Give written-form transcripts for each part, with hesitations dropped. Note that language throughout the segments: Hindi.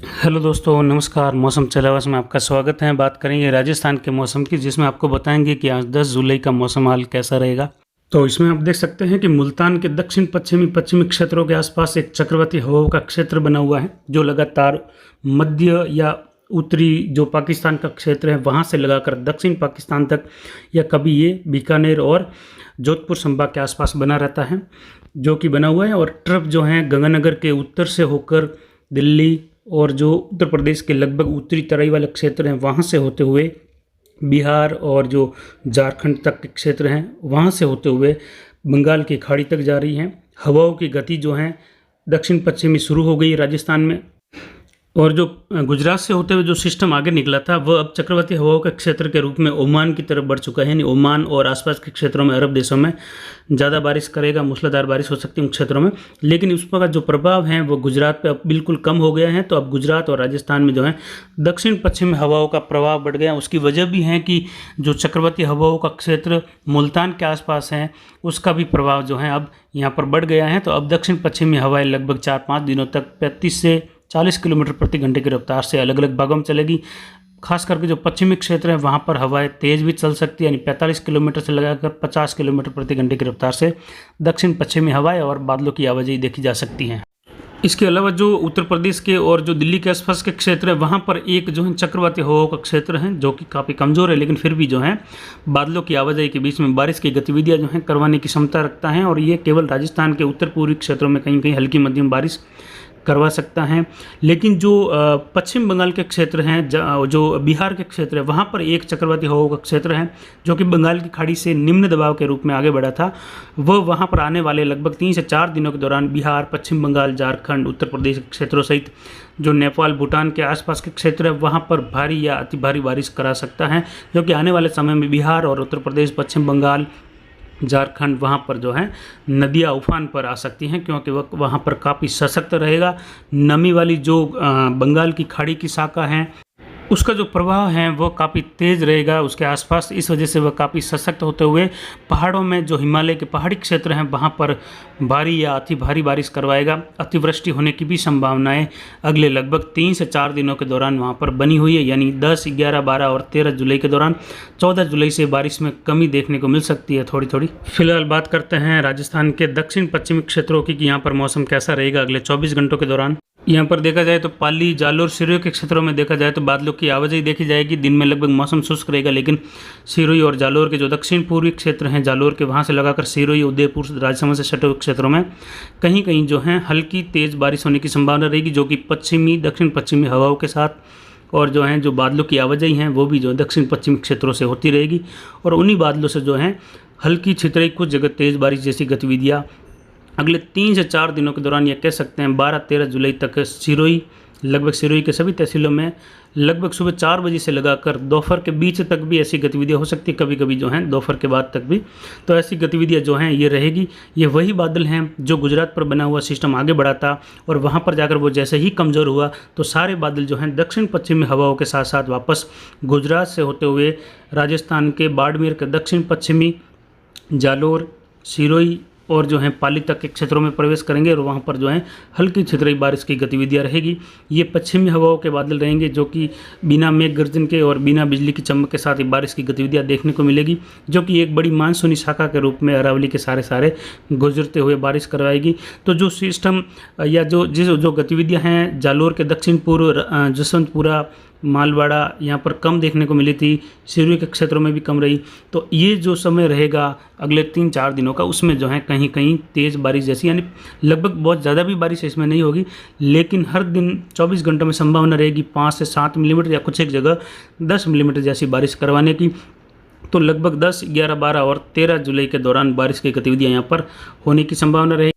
हेलो दोस्तों, नमस्कार। मौसम चलावास में आपका स्वागत है। बात करेंगे राजस्थान के मौसम की, जिसमें आपको बताएंगे कि आज 10 जुलाई का मौसम हाल कैसा रहेगा। तो इसमें आप देख सकते हैं कि मुल्तान के दक्षिण पश्चिमी क्षेत्रों के आसपास एक चक्रवाती हवाओं का क्षेत्र बना हुआ है, जो लगातार मध्य या उत्तरी जो पाकिस्तान का क्षेत्र है वहाँ से लगाकर दक्षिण पाकिस्तान तक, या कभी ये बीकानेर और जोधपुर संभाग के आसपास बना रहता है, जो कि बना हुआ है। और ट्रफ जो है गंगानगर के उत्तर से होकर दिल्ली और जो उत्तर प्रदेश के लगभग उत्तरी तराई वाले क्षेत्र हैं वहाँ से होते हुए बिहार और जो झारखंड तक के क्षेत्र हैं वहाँ से होते हुए बंगाल की खाड़ी तक जा रही हैं। हवाओं की गति जो है दक्षिण पश्चिमी शुरू हो गई राजस्थान में, और जो गुजरात से होते हुए जो सिस्टम आगे निकला था वह अब चक्रवाती हवाओं के क्षेत्र के रूप में ओमान की तरफ बढ़ चुका है। यानी ओमान और आसपास के क्षेत्रों में, अरब देशों में ज़्यादा बारिश करेगा, मूसलाधार बारिश हो सकती है उन क्षेत्रों में। लेकिन उसका जो प्रभाव है वो गुजरात पे अब बिल्कुल कम हो गया है। तो अब गुजरात और राजस्थान में जो है दक्षिण पश्चिमी हवाओं का प्रभाव बढ़ गया। उसकी वजह भी है कि जो चक्रवाती हवाओं का क्षेत्र मुल्तान के आसपास है उसका भी प्रभाव जो है अब यहाँ पर बढ़ गया है। तो अब दक्षिण पश्चिमी हवाएं लगभग 4-5 दिनों तक 35 से 40 किलोमीटर प्रति घंटे की रफ्तार से अलग अलग भागों में चलेगी। खास करके जो पश्चिमी क्षेत्र है वहाँ पर हवाएं तेज़ भी चल सकती है, यानी 45 किलोमीटर से लगाकर 50 किलोमीटर प्रति घंटे की रफ्तार से दक्षिण पश्चिमी हवाएं और बादलों की आवाजाही देखी जा सकती है। इसके अलावा जो उत्तर प्रदेश के और जो दिल्ली के आसपास के क्षेत्र है वहाँ पर एक जो है चक्रवाती हवाओं का क्षेत्र है, जो कि काफ़ी कमज़ोर है, लेकिन फिर भी जो है बादलों की आवाजाही के बीच में बारिश की गतिविधियाँ जो हैं करवाने की क्षमता रखता है। और ये केवल राजस्थान के उत्तर पूर्वी क्षेत्रों में कहीं कहीं हल्की मध्यम बारिश करवा सकता है। लेकिन जो पश्चिम बंगाल के क्षेत्र हैं, जो बिहार के क्षेत्र है, वहाँ पर एक चक्रवाती हवाओं का क्षेत्र है जो कि बंगाल की खाड़ी से निम्न दबाव के रूप में आगे बढ़ा था। वह वहाँ पर आने वाले लगभग 3 से 4 दिनों के दौरान बिहार, पश्चिम बंगाल, झारखंड, उत्तर प्रदेश के क्षेत्रों सहित जो नेपाल, भूटान के आसपास के क्षेत्र है वहाँ पर भारी या अति भारी बारिश करा सकता है, जो कि आने वाले समय में बिहार और उत्तर प्रदेश, पश्चिम बंगाल, झारखंड वहाँ पर जो है नदियाँ उफान पर आ सकती हैं, क्योंकि वहाँ पर काफ़ी सशक्त रहेगा। नमी वाली जो बंगाल की खाड़ी की शाखा है उसका जो प्रवाह है वो काफ़ी तेज़ रहेगा उसके आसपास। इस वजह से वह काफ़ी सशक्त होते हुए पहाड़ों में, जो हिमालय के पहाड़ी क्षेत्र हैं वहाँ पर भारी या अति भारी बारिश करवाएगा। अतिवृष्टि होने की भी संभावनाएं अगले लगभग 3 से 4 दिनों के दौरान वहाँ पर बनी हुई है, यानी 10, 11, 12 और 13 जुलाई के दौरान। 14 जुलाई से बारिश में कमी देखने को मिल सकती है थोड़ी थोड़ी। फिलहाल बात करते हैं राजस्थान के दक्षिण पश्चिमी क्षेत्रों की कि यहाँ पर मौसम कैसा रहेगा अगले 24 घंटों के दौरान। यहाँ पर देखा जाए तो पाली, जालोर, सिरोही के क्षेत्रों में देखा जाए तो बादलों की आवाजाही देखी जाएगी। दिन में लगभग मौसम शुष्क रहेगा, लेकिन सिरोही और जालोर के जो दक्षिण पूर्वी क्षेत्र हैं, जालोर के वहाँ से लगाकर सिरोही, उदयपुर, राजसमंद से सटे हुए क्षेत्रों में कहीं कहीं जो है हल्की तेज़ बारिश होने की संभावना रहेगी, जो कि पश्चिमी, दक्षिण पश्चिमी हवाओं के साथ। और जो है जो बादलों की आवाजाही हैं वो भी जो दक्षिण पश्चिमी क्षेत्रों से होती रहेगी, और उन्हीं बादलों से जो है हल्की छितरी, कुछ जगह तेज़ बारिश जैसी गतिविधियाँ अगले 3 से 4 दिनों के दौरान ये कह सकते हैं। 12-13 जुलाई तक सिरोही, लगभग सिरोही के सभी तहसीलों में लगभग सुबह 4 बजे से लगाकर दोपहर के बीच तक भी ऐसी गतिविधियाँ हो सकती है, कभी कभी जो हैं दोपहर के बाद तक भी। तो ऐसी गतिविधियाँ जो हैं ये रहेगी। ये वही बादल हैं जो गुजरात पर बना हुआ सिस्टम आगे बढ़ा था, और वहाँ पर जाकर वो जैसे ही कमज़ोर हुआ तो सारे बादल जो हैं दक्षिण पश्चिमी हवाओं के साथ साथ वापस गुजरात से होते हुए राजस्थान के बाड़मेर के दक्षिण पश्चिमी, जालोर, सिरोही और जो है पाली तक के क्षेत्रों में प्रवेश करेंगे, और वहाँ पर जो है हल्की छितरी बारिश की गतिविधियाँ रहेगी। ये पश्चिमी हवाओं के बादल रहेंगे, जो कि बिना मेघ गर्जन के और बिना बिजली की चमक के साथ ही बारिश की गतिविधियाँ देखने को मिलेगी, जो कि एक बड़ी मानसूनी शाखा के रूप में अरावली के सारे गुजरते हुए बारिश करवाएगी। तो जो सिस्टम या जो गतिविधियाँ हैं जालोर के दक्षिण पूर्व, जसवंतपुरा, मालवाड़ा यहाँ पर कम देखने को मिली थी, सिरोही के क्षेत्रों में भी कम रही। तो ये जो समय रहेगा अगले 3-4 दिनों का, उसमें जो है कहीं कहीं तेज़ बारिश जैसी, यानी लगभग बहुत ज़्यादा भी बारिश इसमें नहीं होगी, लेकिन हर दिन 24 घंटों में संभावना रहेगी 5 से 7 मिलीमीटर या कुछ एक जगह 10 मिलीमीटर जैसी बारिश करवाने की। तो लगभग 10, 11, 12 और 13 जुलाई के दौरान बारिश की गतिविधियाँ यहाँ पर होने की संभावना रहेगी।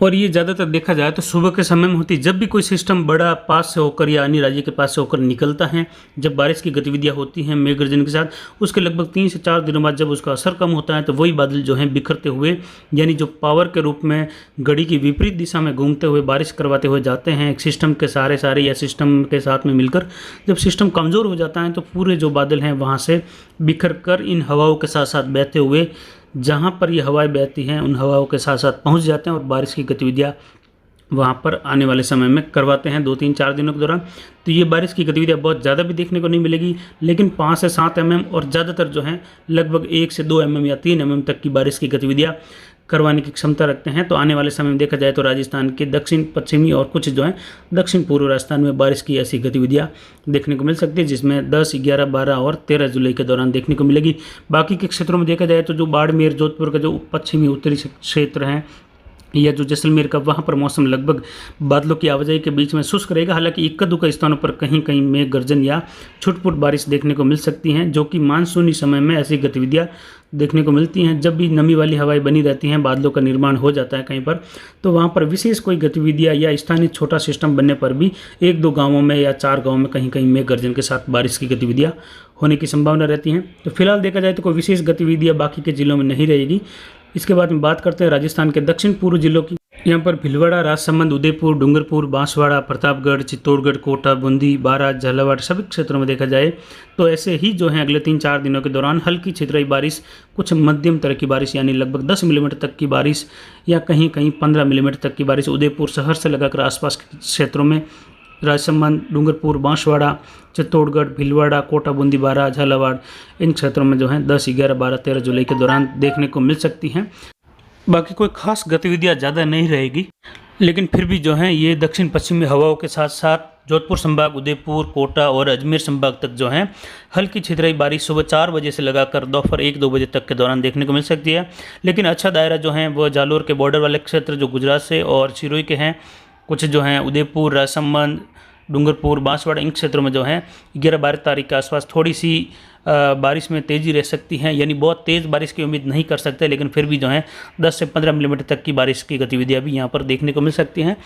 और ये ज़्यादातर देखा जाए तो सुबह के समय में होती है, जब भी कोई सिस्टम बड़ा पास से होकर या अन्य राज्य के पास से होकर निकलता है, जब बारिश की गतिविधियाँ होती हैं मेघ गर्जन के साथ, उसके लगभग 3 से 4 दिनों बाद जब उसका असर कम होता है तो वही बादल जो हैं बिखरते हुए, यानी जो पावर के रूप में घड़ी की विपरीत दिशा में घूमते हुए बारिश करवाते हुए जाते हैं एक सिस्टम के सारे या सिस्टम के साथ में मिलकर। जब सिस्टम कमज़ोर हो जाता है तो पूरे जो बादल हैं वहाँ से बिखर कर इन हवाओं के साथ साथ बहते हुए जहाँ पर ये हवाएं बहती हैं उन हवाओं के साथ साथ पहुँच जाते हैं, और बारिश की गतिविधियाँ वहाँ पर आने वाले समय में करवाते हैं 2-3-4 दिनों के दौरान। तो ये बारिश की गतिविधियाँ बहुत ज़्यादा भी देखने को नहीं मिलेगी, लेकिन 5 से 7 mm और ज़्यादातर जो है लगभग 1 से 2 mm या 3 mm तक की बारिश की गतिविधियाँ करवाने की क्षमता रखते हैं। तो आने वाले समय में देखा जाए तो राजस्थान के दक्षिण पश्चिमी और कुछ जो है दक्षिण पूर्व राजस्थान में बारिश की ऐसी गतिविधियाँ देखने को मिल सकती है, जिसमें 10, 11, 12 और 13 जुलाई के दौरान देखने को मिलेगी। बाकी के क्षेत्रों में देखा जाए तो जो बाड़मेर, जोधपुर का जो पश्चिमी उत्तरी क्षेत्र है या जो जैसलमेर का, वहाँ पर मौसम लगभग बादलों की आवाजाही के बीच में शुष्क रहेगा। हालांकि इक्का दुक्का स्थानों पर कहीं कहीं मेघ गर्जन या छुटपुट बारिश देखने को मिल सकती हैं, जो कि मानसूनी समय में ऐसी गतिविधियाँ देखने को मिलती हैं। जब भी नमी वाली हवाएं बनी रहती हैं, बादलों का निर्माण हो जाता है कहीं पर, तो वहाँ पर विशेष कोई गतिविधियाँ या स्थानीय छोटा सिस्टम बनने पर भी 1-2 गाँवों में या 4 गाँवों में कहीं कहीं मेघ गर्जन के साथ बारिश की गतिविधियाँ होने की संभावना रहती हैं। तो फिलहाल देखा जाए तो कोई विशेष गतिविधियाँ बाकी के जिलों में नहीं रहेगी। इसके बाद में बात करते हैं राजस्थान के दक्षिण पूर्व जिलों की। यहाँ पर भीलवाड़ा, राजसमंद, उदयपुर, डूंगरपुर, बांसवाड़ा, प्रतापगढ़, चित्तौड़गढ़, कोटा, बूंदी, बारां, झालावाड़ सभी क्षेत्रों में देखा जाए तो ऐसे ही जो है अगले 3-4 दिनों के दौरान हल्की छितराई बारिश, कुछ मध्यम तरह की बारिश यानी लगभग 10 मिलीमीटर तक की बारिश या कहीं कहीं 15 मिलीमीटर तक की बारिश उदयपुर शहर से लगाकर आसपास के क्षेत्रों में, राजसमंद, डूंगरपुर, बांसवाड़ा, चित्तौड़गढ़, भीलवाड़ा, कोटा, बूंदी, बारां, झालावाड़ इन क्षेत्रों में जो है 10, 11, 12, 13 जुलाई के दौरान देखने को मिल सकती हैं। बाकी कोई खास गतिविधियाँ ज़्यादा नहीं रहेगी, लेकिन फिर भी जो है ये दक्षिण पश्चिमी हवाओं के साथ साथ जोधपुर संभाग, उदयपुर, कोटा और अजमेर संभाग तक जो है हल्की छितराई बारिश सुबह 4 बजे से लगाकर दोपहर 1-2 बजे तक के दौरान देखने को मिल सकती है। लेकिन अच्छा दायरा जो है वह जालोर के बॉर्डर वाले क्षेत्र जो गुजरात से और सिरोही के हैं, कुछ जो हैं उदयपुर, राजसमंद, डूंगरपुर, बांसवाड़ा इन क्षेत्रों में जो है 11-12 तारीख के आसपास थोड़ी सी बारिश में तेज़ी रह सकती है। यानी बहुत तेज़ बारिश की उम्मीद नहीं कर सकते, लेकिन फिर भी जो है 10 से 15 मिलीमीटर तक की बारिश की गतिविधियाँ भी यहाँ पर देखने को मिल सकती हैं।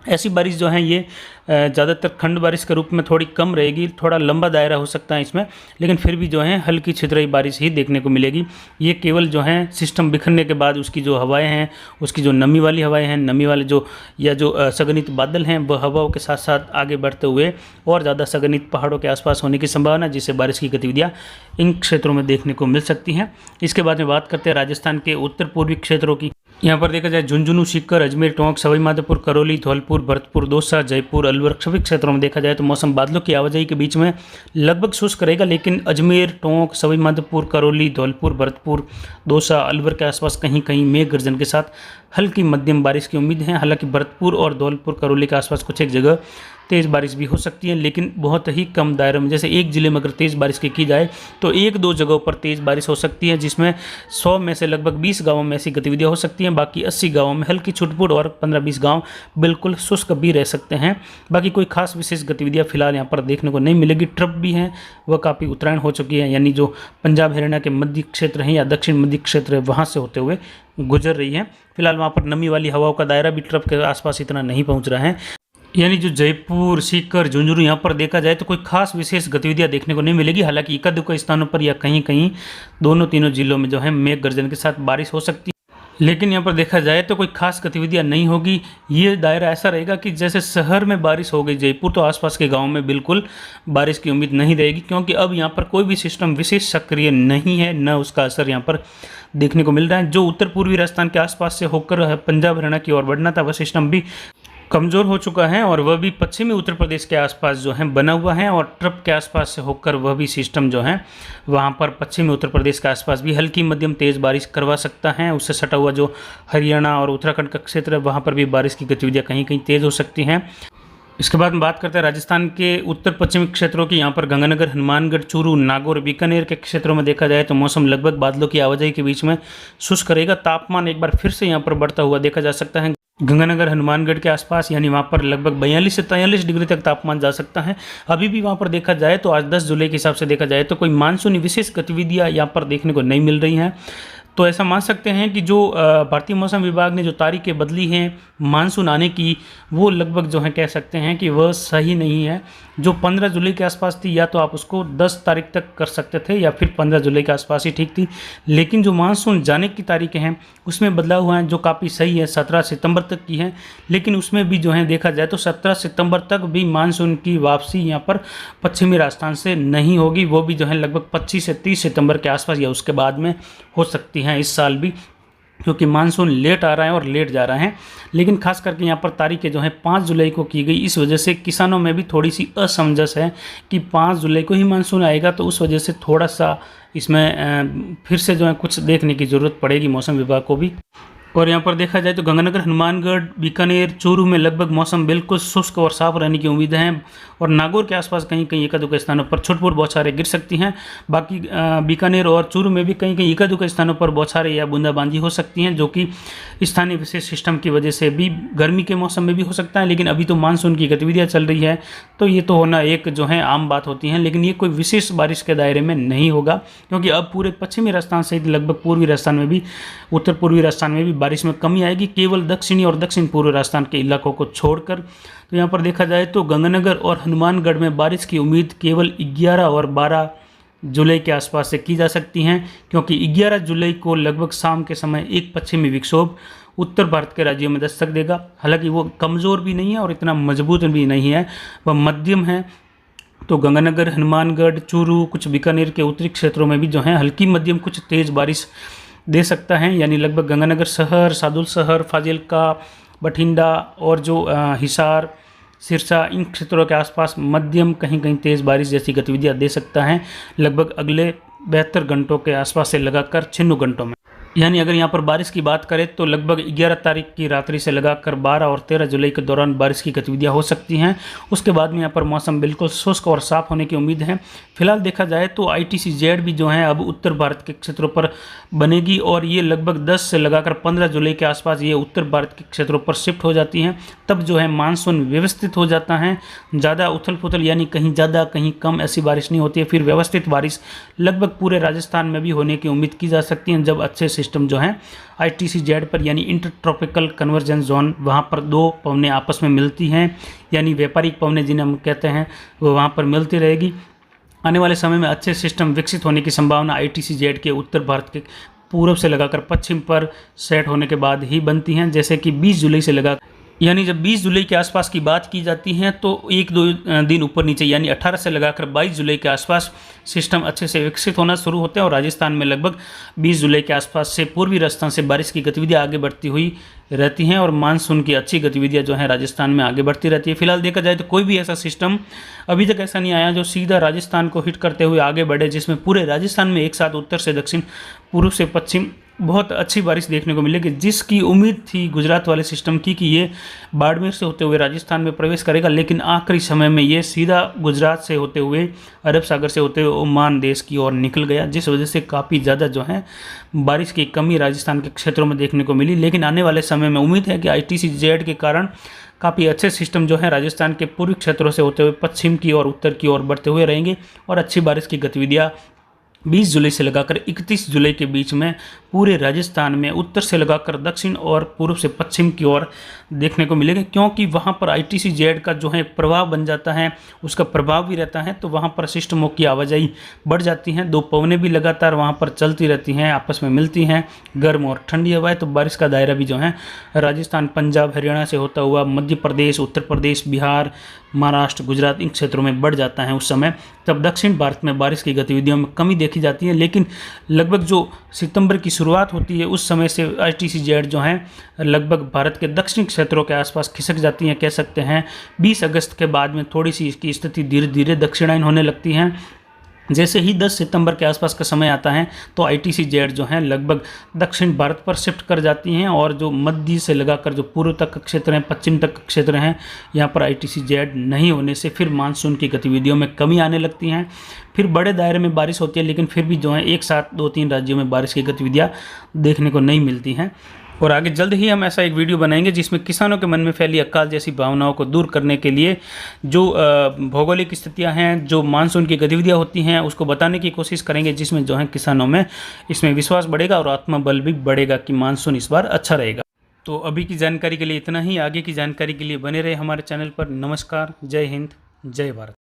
ऐसी बारिश जो है ये ज़्यादातर खंड बारिश के रूप में थोड़ी कम रहेगी, थोड़ा लंबा दायरा हो सकता है इसमें, लेकिन फिर भी जो है हल्की छितराई बारिश ही देखने को मिलेगी। ये केवल जो है सिस्टम बिखरने के बाद उसकी जो हवाएं हैं, उसकी जो नमी वाली हवाएं हैं, नमी वाले जो या जो सघनित बादल हैं, वह हवाओं के साथ साथ आगे बढ़ते हुए और ज़्यादा सघनित पहाड़ों के आसपास होने की संभावना, जिससे बारिश की गतिविधियाँ इन क्षेत्रों में देखने को मिल सकती हैं। इसके बाद में बात करते हैं राजस्थान के उत्तर पूर्वी क्षेत्रों की। यहाँ पर देखा जाए झुंझुनू, सीकर, अजमेर, टोंक, सवाईमाधोपुर, करौली, धौलपुर, भरतपुर, दौसा, जयपुर, अलवर सभी क्षेत्रों में देखा जाए तो मौसम बादलों की आवाजाही के बीच में लगभग शुष्क रहेगा। लेकिन अजमेर, टोंक, सवाईमाधोपुर, करौली, धौलपुर, भरतपुर, दौसा, अलवर के आसपास कहीं कहीं मेघ गर्जन के साथ हल्की मध्यम बारिश की उम्मीद है। हालांकि भरतपुर और धौलपुर, करौली के आसपास कुछ एक जगह तेज़ बारिश भी हो सकती है, लेकिन बहुत ही कम दायरे में। जैसे एक ज़िले में अगर तेज़ बारिश की जाए तो 1-2 जगहों पर तेज़ बारिश हो सकती है, जिसमें 100 में से लगभग 20 गांवों में ऐसी गतिविधियां हो सकती हैं। बाकी 80 गांवों में हल्की छुटपुट और 15-20 गांव बिल्कुल शुष्क भी रह सकते हैं। बाकी कोई खास विशेष गतिविधियाँ फिलहाल यहाँ पर देखने को नहीं मिलेगी। ट्रफ भी हैं, वह काफ़ी उत्तरायण हो चुकी है, यानी जो पंजाब हरियाणा के मध्य क्षेत्र हैं या दक्षिण मध्य क्षेत्र है वहाँ से होते हुए गुजर रही है। फिलहाल वहाँ पर नमी वाली हवाओं का दायरा भी ट्रफ के आसपास इतना नहीं पहुँच रहा है। यानी जो जयपुर, सीकर, झुंझुनू यहाँ पर देखा जाए तो कोई खास विशेष गतिविधियाँ देखने को नहीं मिलेगी। हालांकि इक्का दुक्का स्थानों पर या कहीं कहीं दोनों तीनों जिलों में जो है मेघ गर्जन के साथ बारिश हो सकती है, लेकिन यहाँ पर देखा जाए तो कोई खास गतिविधियाँ नहीं होगी। ये दायरा ऐसा रहेगा कि जैसे शहर में बारिश हो गई जयपुर, तो आसपास के गाँव में बिल्कुल बारिश की उम्मीद नहीं रहेगी, क्योंकि अब यहाँ पर कोई भी सिस्टम विशेष सक्रिय नहीं है, न उसका असर यहाँ पर देखने को मिल रहा है। जो उत्तर पूर्वी राजस्थान के आसपास से होकर पंजाब हरियाणा की ओर बढ़ना था, वह सिस्टम भी कमज़ोर हो चुका है और वह भी पश्चिमी उत्तर प्रदेश के आसपास जो है बना हुआ है, और ट्रप के आसपास से होकर वह भी सिस्टम जो है वहाँ पर पश्चिमी उत्तर प्रदेश के आसपास भी हल्की मध्यम तेज़ बारिश करवा सकता है। उससे सटा हुआ जो हरियाणा और उत्तराखंड का क्षेत्र है वहाँ पर भी बारिश की गतिविधियाँ कहीं कहीं तेज़ हो सकती हैं। इसके बाद में बात करते हैं राजस्थान के उत्तर पश्चिमी क्षेत्रों की। यहाँ पर गंगानगर, हनुमानगढ़, चूरू, नागौर, बीकानेर के क्षेत्रों में देखा जाए तो मौसम लगभग बादलों की आवाजाही के बीच में शुष्क रहेगा। तापमान एक बार फिर से यहाँ पर बढ़ता हुआ देखा जा सकता है। गंगानगर, हनुमानगढ़ के आसपास यानी वहाँ पर लगभग 42 से 43 डिग्री तक तापमान जा सकता है। अभी भी वहाँ पर देखा जाए तो आज 10 जुलाई के हिसाब से देखा जाए तो कोई मानसूनी विशेष गतिविधियाँ यहाँ पर देखने को नहीं मिल रही हैं। तो ऐसा मान सकते हैं कि जो भारतीय मौसम विभाग ने जो तारीखें बदली हैं मानसून आने की, वो लगभग जो है कह सकते हैं कि वह सही नहीं है। जो 15 जुलाई के आसपास थी या तो आप उसको 10 तारीख तक कर सकते थे या फिर 15 जुलाई के आसपास ही ठीक थी, लेकिन जो मानसून जाने की तारीखें हैं उसमें बदलाव हुआ है जो काफ़ी सही है, 17 सितंबर तक की है। लेकिन उसमें भी जो है देखा जाए तो 17 सितंबर तक भी मानसून की वापसी यहाँ पर पश्चिमी राजस्थान से नहीं होगी, वो भी जो है लगभग 25 से 30 सितंबर के आसपास या उसके बाद में हो सकती हैं इस साल भी। क्योंकि मानसून लेट आ रहा है और लेट जा रहा है। लेकिन खास करके यहाँ पर तारीखें जो है 5 जुलाई को की गई, इस वजह से किसानों में भी थोड़ी सी असमंजस है कि 5 जुलाई को ही मानसून आएगा, तो उस वजह से थोड़ा सा इसमें फिर से जो है कुछ देखने की ज़रूरत पड़ेगी मौसम विभाग को भी। और यहाँ पर देखा जाए तो गंगानगर, हनुमानगढ़, बीकानेर, चूरू में लगभग मौसम बिल्कुल शुष्क और साफ रहने की उम्मीद है। और नागौर के आसपास कहीं कहीं एक आध स्थानों पर छुटपुट बौछारें गिर सकती हैं। बाकी बीकानेर और चूरू में भी कहीं कहीं एक आध स्थानों पर बौछारें या बूंदाबांदी हो सकती हैं, जो कि स्थानीय विशेष सिस्टम की वजह से भी गर्मी के मौसम में भी हो सकता है। लेकिन अभी तो मानसून की गतिविधियाँ चल रही है, तो ये तो होना एक जो है आम बात होती है। लेकिन ये कोई विशेष बारिश के दायरे में नहीं होगा, क्योंकि अब पूरे पश्चिमी राजस्थान सहित लगभग पूर्वी राजस्थान में भी, उत्तर पूर्वी राजस्थान में भी बारिश में कमी आएगी, केवल दक्षिणी और दक्षिण पूर्व राजस्थान के इलाकों को छोड़कर। तो यहाँ पर देखा जाए तो गंगानगर और हनुमानगढ़ में बारिश की उम्मीद केवल 11 और 12 जुलाई के आसपास से की जा सकती हैं, क्योंकि 11 जुलाई को लगभग शाम के समय एक पश्चिमी विक्षोभ उत्तर भारत के राज्यों में दस्तक देगा। हालांकि वो कमज़ोर भी नहीं है और इतना मजबूत भी नहीं है, वह मध्यम है। तो गंगानगर, हनुमानगढ़, चूरू, कुछ बीकानेर के उत्तरी क्षेत्रों में भी जो है हल्की मध्यम कुछ तेज़ बारिश दे सकता है। यानी लगभग गंगानगर शहर, सादुल शहर, फाजिल्का, बठिंडा और जो हिसार, सिरसा, इन क्षेत्रों के आसपास मध्यम कहीं कहीं तेज़ बारिश जैसी गतिविधियां दे सकता है लगभग अगले 72 घंटों के आसपास से लगाकर 96 घंटों में। यानी अगर यहाँ पर बारिश की बात करें तो लगभग 11 तारीख की रात्रि से लगाकर 12 और 13 जुलाई के दौरान बारिश की गतिविधियाँ हो सकती हैं। उसके बाद में यहाँ पर मौसम बिल्कुल शुष्क और साफ होने की उम्मीद है। फिलहाल देखा जाए तो ITC-Z भी जो है अब उत्तर भारत के क्षेत्रों पर बनेगी, और ये लगभग 10 से लगाकर 15 जुलाई के आसपास ये उत्तर भारत के क्षेत्रों पर शिफ्ट हो जाती हैं। तब जो है मानसून व्यवस्थित हो जाता है, ज़्यादा उथल पुथल यानी कहीं ज़्यादा कहीं कम ऐसी बारिश नहीं होती है। फिर व्यवस्थित बारिश लगभग पूरे राजस्थान में भी होने की उम्मीद की जा सकती है, जब अच्छे सिस्टम जो है ITC-Z पर यानी इंटर ट्रॉपिकल कन्वर्जेंस जोन, वहाँ पर दो पवनें आपस में मिलती हैं, यानी व्यापारिक पवनें जिन्हें हम कहते हैं, वो वहाँ पर मिलती रहेगी। आने वाले समय में अच्छे सिस्टम विकसित होने की संभावना ITC-Z के उत्तर भारत के पूर्व से लगाकर पश्चिम पर सेट होने के बाद ही बनती हैं। जैसे कि 20 जुलाई से लगा, यानी जब 20 जुलाई के आसपास की बात की जाती है तो 1-2 दिन ऊपर नीचे, यानी 18 से लगाकर 22 जुलाई के आसपास सिस्टम अच्छे से विकसित होना शुरू होते हैं। और राजस्थान में लगभग 20 जुलाई के आसपास से पूर्वी राजस्थान से बारिश की गतिविधियां आगे बढ़ती हुई रहती हैं, और मानसून की अच्छी गतिविधियां जो हैं राजस्थान में आगे बढ़ती रहती है। फिलहाल देखा जाए तो कोई भी ऐसा सिस्टम अभी तक ऐसा नहीं आया जो सीधा राजस्थान को हिट करते हुए आगे बढ़े, जिसमें पूरे राजस्थान में एक साथ उत्तर से दक्षिण, पूर्व से पश्चिम बहुत अच्छी बारिश देखने को मिलेगी, जिसकी उम्मीद थी गुजरात वाले सिस्टम की कि ये बाड़मेर से होते हुए राजस्थान में प्रवेश करेगा। लेकिन आखिरी समय में ये सीधा गुजरात से होते हुए, अरब सागर से होते हुए ओमान देश की ओर निकल गया, जिस वजह से काफ़ी ज़्यादा जो है बारिश की कमी राजस्थान के क्षेत्रों में देखने को मिली। लेकिन आने वाले समय में उम्मीद है कि ITC-Z के कारण काफ़ी अच्छे सिस्टम जो है राजस्थान के पूर्वी क्षेत्रों से होते हुए पश्चिम की और उत्तर की ओर बढ़ते हुए रहेंगे, और अच्छी बारिश की गतिविधियाँ 20 जुलाई से लगाकर 31 जुलाई के बीच में पूरे राजस्थान में उत्तर से लगाकर दक्षिण और पूर्व से पश्चिम की ओर देखने को मिलेगा, क्योंकि वहाँ पर ITC-Z का जो है प्रभाव बन जाता है, उसका प्रभाव भी रहता है, तो वहाँ पर सिस्टमों की आवाजाही बढ़ जाती हैं। दो पवनें भी लगातार वहाँ पर चलती रहती हैं, आपस में मिलती हैं, गर्म और ठंडी हवाएं, तो बारिश का दायरा भी जो है राजस्थान, पंजाब, हरियाणा से होता हुआ मध्य प्रदेश, उत्तर प्रदेश, बिहार, महाराष्ट्र, गुजरात, इन क्षेत्रों में बढ़ जाता है उस समय। तब दक्षिण भारत में बारिश की गतिविधियों में कमी देखी जाती है। लेकिन लगभग जो सितंबर की शुरुआत होती है उस समय से ITC-Z जो है लगभग भारत के दक्षिणी क्षेत्रों के आसपास खिसक जाती हैं, कह सकते हैं। 20 अगस्त के बाद में थोड़ी सी इसकी स्थिति धीरे धीरे दक्षिणायन होने लगती हैं। जैसे ही 10 सितंबर के आसपास का समय आता है तो ITC-Z जो है लगभग दक्षिण भारत पर शिफ्ट कर जाती हैं, और जो मध्य से लगाकर जो पूर्व तक क्षेत्र हैं, पश्चिम तक क्षेत्र हैं, यहाँ पर ITC-Z नहीं होने से फिर मानसून की गतिविधियों में कमी आने लगती हैं। फिर बड़े दायरे में बारिश होती है, लेकिन फिर भी जो है एक साथ 2-3 राज्यों में बारिश की गतिविधियाँ देखने को नहीं मिलती हैं। और आगे जल्द ही हम ऐसा एक वीडियो बनाएंगे जिसमें किसानों के मन में फैली अकाल जैसी भावनाओं को दूर करने के लिए जो भौगोलिक स्थितियां हैं, जो मानसून की गतिविधियां होती हैं, उसको बताने की कोशिश करेंगे, जिसमें जो है किसानों में इसमें विश्वास बढ़ेगा और आत्मबल भी बढ़ेगा कि मानसून इस बार अच्छा रहेगा। तो अभी की जानकारी के लिए इतना ही। आगे की जानकारी के लिए बने रहे हमारे चैनल पर। नमस्कार, जय हिंद, जय भारत।